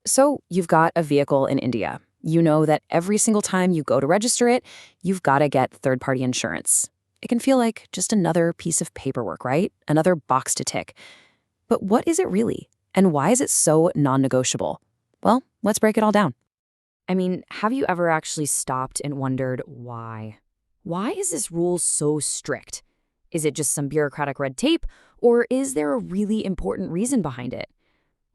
So you've got a vehicle in India. You know that every single time you go to register it, you've got to get third-party insurance. It can feel like just another piece of paperwork, right? Another box to tick. But what is it really? And why is it so non-negotiable? Well, let's break it all down. I mean, have you ever actually stopped and wondered why? Why is this rule so strict? Is it just some bureaucratic red tape, or is there a really important reason behind it?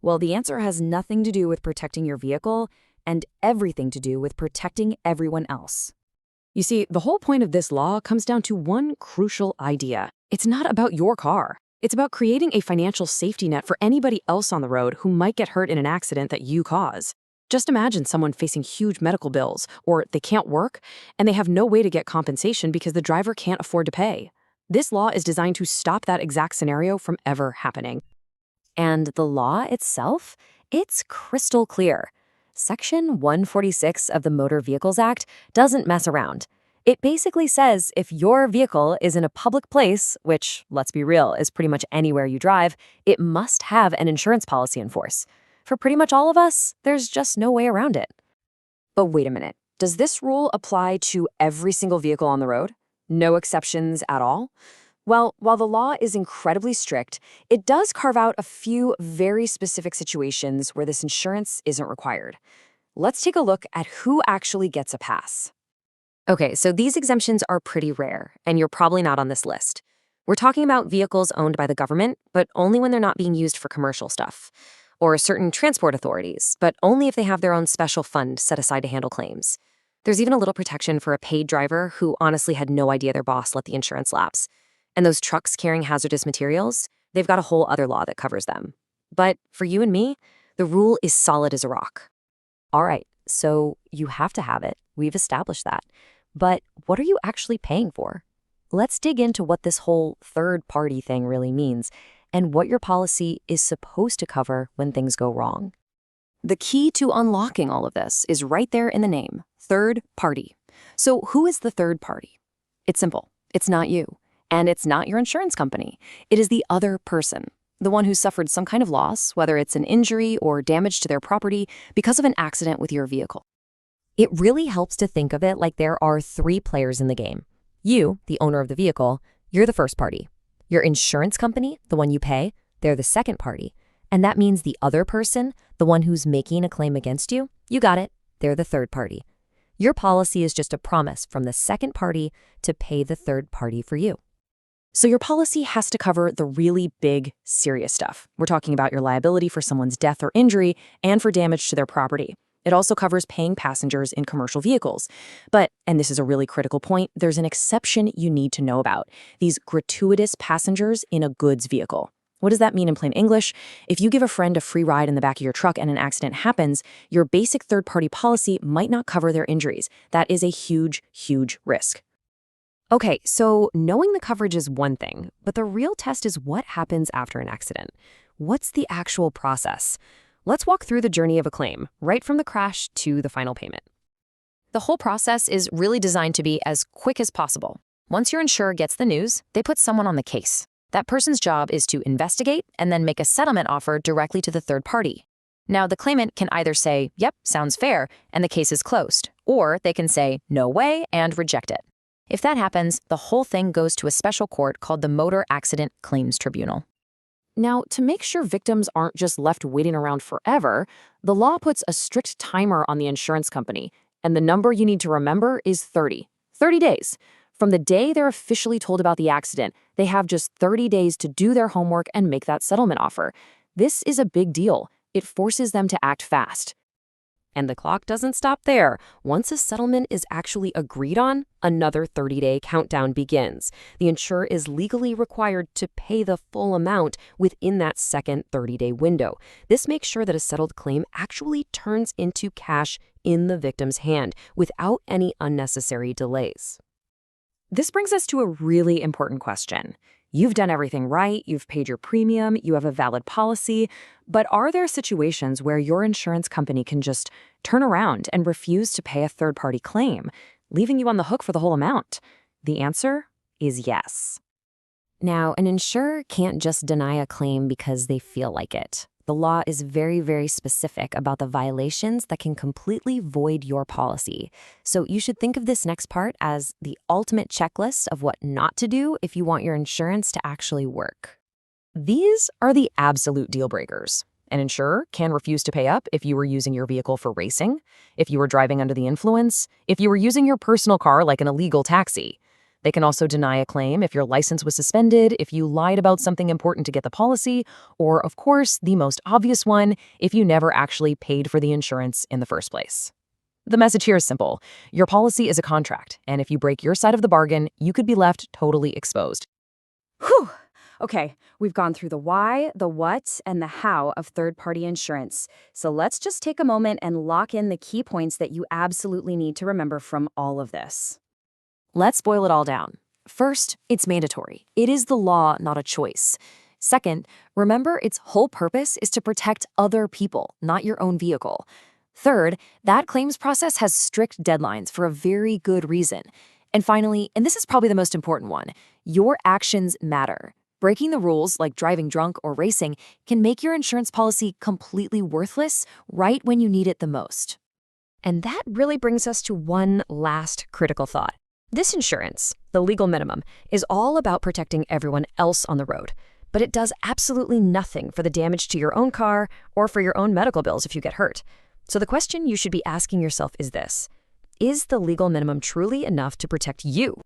Well, the answer has nothing to do with protecting your vehicle and everything to do with protecting everyone else. You see, the whole point of this law comes down to one crucial idea. It's not about your car. It's about creating a financial safety net for anybody else on the road who might get hurt in an accident that you cause. Just imagine someone facing huge medical bills, or they can't work, and they have no way to get compensation because the driver can't afford to pay. This law is designed to stop that exact scenario from ever happening. And the law itself? It's crystal clear. Section 146 of the Motor Vehicles Act doesn't mess around. It basically says if your vehicle is in a public place, which, let's be real, is pretty much anywhere you drive, it must have an insurance policy in force. For pretty much all of us, there's just no way around it. But wait a minute. Does this rule apply to every single vehicle on the road? No exceptions at all? Well, while the law is incredibly strict, it does carve out a few very specific situations where this insurance isn't required. Let's take a look at who actually gets a pass. Okay, so these exemptions are pretty rare, and you're probably not on this list. We're talking about vehicles owned by the government, but only when they're not being used for commercial stuff. Or certain transport authorities, but only if they have their own special fund set aside to handle claims. There's even a little protection for a paid driver who honestly had no idea their boss let the insurance lapse. And those trucks carrying hazardous materials, they've got a whole other law that covers them. But for you and me, the rule is solid as a rock. All right, so you have to have it. We've established that. But what are you actually paying for? Let's dig into what this whole third-party thing really means and what your policy is supposed to cover when things go wrong. The key to unlocking all of this is right there in the name, third party. So who is the third party? It's simple. It's not you. And it's not your insurance company. It is the other person, the one who suffered some kind of loss, whether it's an injury or damage to their property because of an accident with your vehicle. It really helps to think of it like there are three players in the game. You, the owner of the vehicle, you're the first party. Your insurance company, the one you pay, they're the second party. And that means the other person, the one who's making a claim against you, you got it, they're the third party. Your policy is just a promise from the second party to pay the third party for you. So your policy has to cover the really big, serious stuff. We're talking about your liability for someone's death or injury and for damage to their property. It also covers paying passengers in commercial vehicles. But, and this is a really critical point, there's an exception you need to know about: these gratuitous passengers in a goods vehicle. What does that mean in plain English? If you give a friend a free ride in the back of your truck and an accident happens, your basic third-party policy might not cover their injuries. That is a huge, huge risk. Okay, so knowing the coverage is one thing, but the real test is what happens after an accident. What's the actual process? Let's walk through the journey of a claim, right from the crash to the final payment. The whole process is really designed to be as quick as possible. Once your insurer gets the news, they put someone on the case. That person's job is to investigate and then make a settlement offer directly to the third party. Now, the claimant can either say, yep, sounds fair, and the case is closed, or they can say, no way, and reject it. If that happens, the whole thing goes to a special court called the Motor Accident Claims Tribunal. Now, to make sure victims aren't just left waiting around forever, the law puts a strict timer on the insurance company, and the number you need to remember is 30. 30 days. From the day they're officially told about the accident, they have just 30 days to do their homework and make that settlement offer. This is a big deal. It forces them to act fast. And the clock doesn't stop there. Once a settlement is actually agreed on, another 30-day countdown begins. The insurer is legally required to pay the full amount within that second 30-day window. This makes sure that a settled claim actually turns into cash in the victim's hand without any unnecessary delays. This brings us to a really important question. You've done everything right, you've paid your premium, you have a valid policy, but are there situations where your insurance company can just turn around and refuse to pay a third-party claim, leaving you on the hook for the whole amount? The answer is yes. Now, an insurer can't just deny a claim because they feel like it. The law is very, very specific about the violations that can completely void your policy. So you should think of this next part as the ultimate checklist of what not to do if you want your insurance to actually work. These are the absolute deal breakers. An insurer can refuse to pay up if you were using your vehicle for racing, if you were driving under the influence, if you were using your personal car like an illegal taxi. They can also deny a claim if your license was suspended, if you lied about something important to get the policy, or, of course, the most obvious one, if you never actually paid for the insurance in the first place. The message here is simple. Your policy is a contract, and if you break your side of the bargain, you could be left totally exposed. Whew! Okay, we've gone through the why, the what, and the how of third-party insurance. So let's just take a moment and lock in the key points that you absolutely need to remember from all of this. Let's boil it all down. First, it's mandatory. It is the law, not a choice. Second, remember its whole purpose is to protect other people, not your own vehicle. Third, that claims process has strict deadlines for a very good reason. And finally, and this is probably the most important one, your actions matter. Breaking the rules, like driving drunk or racing, can make your insurance policy completely worthless right when you need it the most. And that really brings us to one last critical thought. This insurance, the legal minimum, is all about protecting everyone else on the road, but it does absolutely nothing for the damage to your own car or for your own medical bills if you get hurt. So the question you should be asking yourself is this: is the legal minimum truly enough to protect you?